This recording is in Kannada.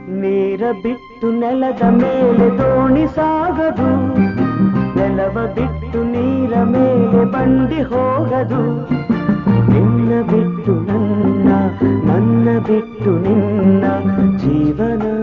ನೀರ ಬಿಟ್ಟು ನೆಲದ ಮೇಲೆ ದೋಣಿ ಸಾಗದು, ನೆಲವ ಬಿಟ್ಟು ನೀರ ಮೇಲೆ ಬಂಡಿ ಹೋಗದು. ನಿನ್ನ ಬಿಟ್ಟು ನನ್ನ, ನನ್ನ ಬಿಟ್ಟು ನಿನ್ನ ಜೀವನ